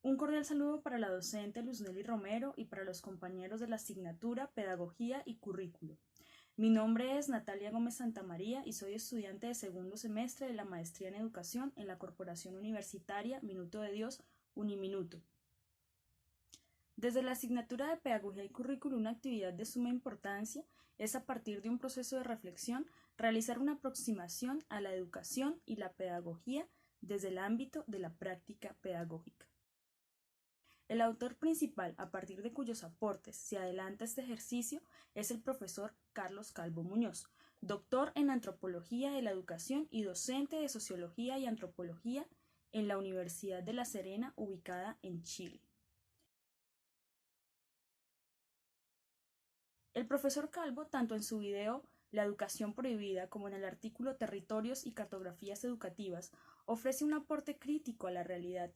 Un cordial saludo para la docente Luzneli Romero y para los compañeros de la asignatura Pedagogía y Currículo. Mi nombre es Natalia Gómez Santamaría y soy estudiante de segundo semestre de la Maestría en Educación en la Corporación Universitaria Minuto de Dios, Uniminuto. Desde la asignatura de Pedagogía y Currículo, una actividad de suma importancia es, a partir de un proceso de reflexión, realizar una aproximación a la educación y la pedagogía desde el ámbito de la práctica pedagógica. El autor principal, a partir de cuyos aportes se adelanta este ejercicio, es el profesor Carlos Calvo Muñoz, doctor en Antropología de la Educación y docente de Sociología y Antropología en la Universidad de La Serena, ubicada en Chile. El profesor Calvo, tanto en su video La educación prohibida como en el artículo Territorios y cartografías educativas, ofrece un aporte crítico a la realidad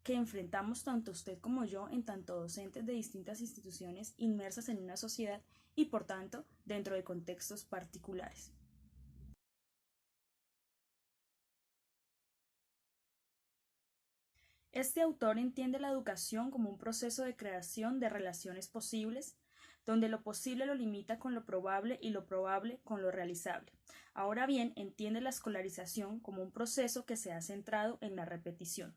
que enfrentamos tanto usted como yo en tanto docentes de distintas instituciones inmersas en una sociedad y, por tanto, dentro de contextos particulares. Este autor entiende la educación como un proceso de creación de relaciones posibles, donde lo posible lo limita con lo probable y lo probable con lo realizable. Ahora bien, entiende la escolarización como un proceso que se ha centrado en la repetición.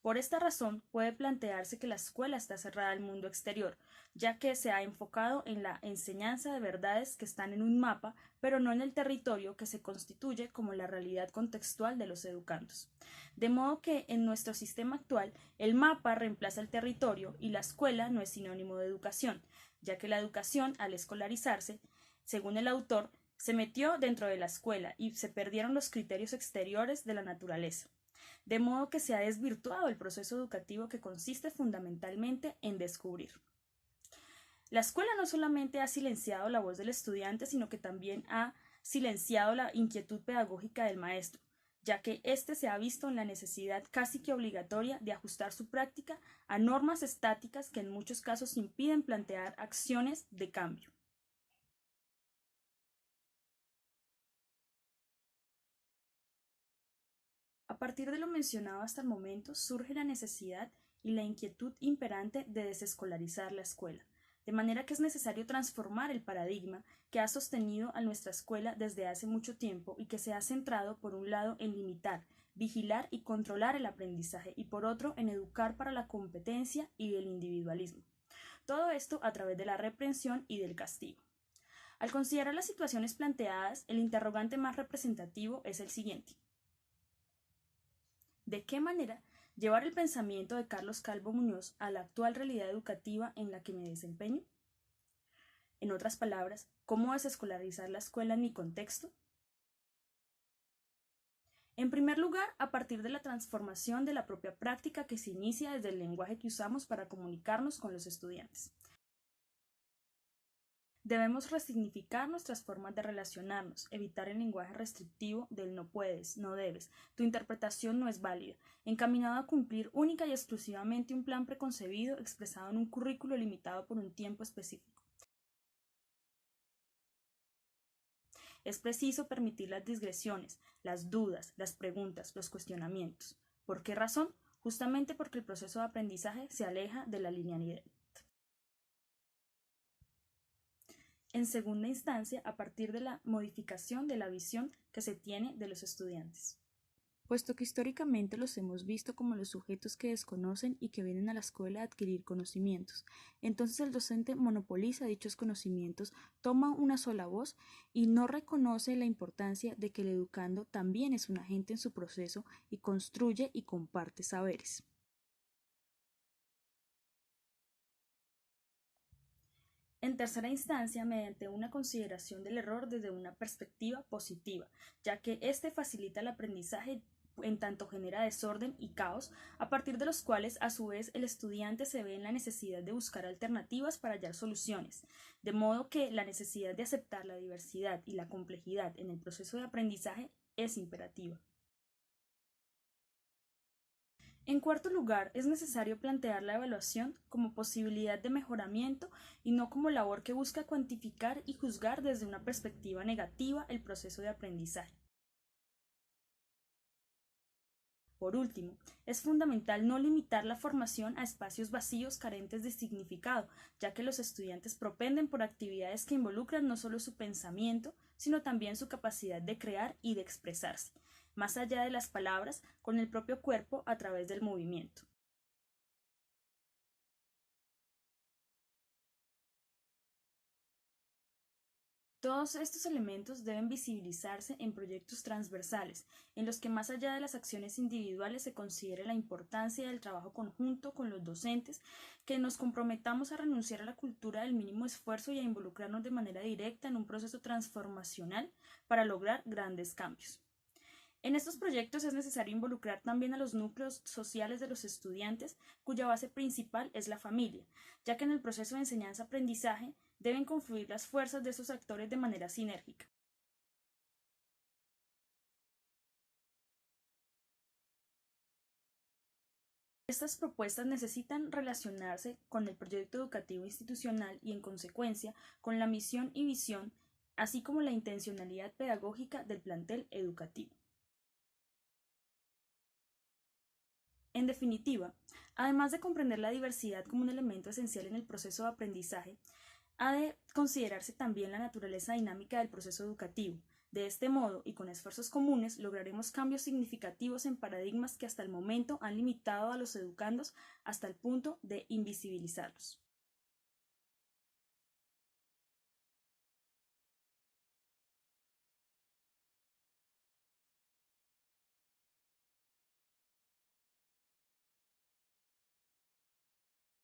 Por esta razón, puede plantearse que la escuela está cerrada al mundo exterior, ya que se ha enfocado en la enseñanza de verdades que están en un mapa, pero no en el territorio que se constituye como la realidad contextual de los educandos. De modo que, en nuestro sistema actual, el mapa reemplaza el territorio y la escuela no es sinónimo de educación, ya que la educación, al escolarizarse, según el autor, se metió dentro de la escuela y se perdieron los criterios exteriores de la naturaleza. De modo que se ha desvirtuado el proceso educativo, que consiste fundamentalmente en descubrir. La escuela no solamente ha silenciado la voz del estudiante, sino que también ha silenciado la inquietud pedagógica del maestro, ya que éste se ha visto en la necesidad casi que obligatoria de ajustar su práctica a normas estáticas que en muchos casos impiden plantear acciones de cambio. A partir de lo mencionado hasta el momento, surge la necesidad y la inquietud imperante de desescolarizar la escuela, de manera que es necesario transformar el paradigma que ha sostenido a nuestra escuela desde hace mucho tiempo y que se ha centrado, por un lado, en limitar, vigilar y controlar el aprendizaje y, por otro, en educar para la competencia y el individualismo. Todo esto a través de la reprensión y del castigo. Al considerar las situaciones planteadas, el interrogante más representativo es el siguiente: ¿de qué manera llevar el pensamiento de Carlos Calvo Muñoz a la actual realidad educativa en la que me desempeño? En otras palabras, ¿cómo desescolarizar la escuela en mi contexto? En primer lugar, a partir de la transformación de la propia práctica que se inicia desde el lenguaje que usamos para comunicarnos con los estudiantes. Debemos resignificar nuestras formas de relacionarnos, evitar el lenguaje restrictivo del no puedes, no debes, tu interpretación no es válida, encaminado a cumplir única y exclusivamente un plan preconcebido expresado en un currículo limitado por un tiempo específico. Es preciso permitir las digresiones, las dudas, las preguntas, los cuestionamientos. ¿Por qué razón? Justamente porque el proceso de aprendizaje se aleja de la linealidad. En segunda instancia, a partir de la modificación de la visión que se tiene de los estudiantes. Puesto que históricamente los hemos visto como los sujetos que desconocen y que vienen a la escuela a adquirir conocimientos, entonces el docente monopoliza dichos conocimientos, toma una sola voz y no reconoce la importancia de que el educando también es un agente en su proceso y construye y comparte saberes. En tercera instancia, mediante una consideración del error desde una perspectiva positiva, ya que éste facilita el aprendizaje en tanto genera desorden y caos, a partir de los cuales a su vez el estudiante se ve en la necesidad de buscar alternativas para hallar soluciones, de modo que la necesidad de aceptar la diversidad y la complejidad en el proceso de aprendizaje es imperativa. En cuarto lugar, es necesario plantear la evaluación como posibilidad de mejoramiento y no como labor que busca cuantificar y juzgar desde una perspectiva negativa el proceso de aprendizaje. Por último, es fundamental no limitar la formación a espacios vacíos carentes de significado, ya que los estudiantes propenden por actividades que involucran no solo su pensamiento, sino también su capacidad de crear y de expresarse, más allá de las palabras, con el propio cuerpo a través del movimiento. Todos estos elementos deben visibilizarse en proyectos transversales, en los que más allá de las acciones individuales se considere la importancia del trabajo conjunto con los docentes, que nos comprometamos a renunciar a la cultura del mínimo esfuerzo y a involucrarnos de manera directa en un proceso transformacional para lograr grandes cambios. En estos proyectos es necesario involucrar también a los núcleos sociales de los estudiantes, cuya base principal es la familia, ya que en el proceso de enseñanza-aprendizaje deben confluir las fuerzas de esos actores de manera sinérgica. Estas propuestas necesitan relacionarse con el proyecto educativo institucional y, en consecuencia, con la misión y visión, así como la intencionalidad pedagógica del plantel educativo. En definitiva, además de comprender la diversidad como un elemento esencial en el proceso de aprendizaje, ha de considerarse también la naturaleza dinámica del proceso educativo. De este modo, y con esfuerzos comunes, lograremos cambios significativos en paradigmas que hasta el momento han limitado a los educandos hasta el punto de invisibilizarlos.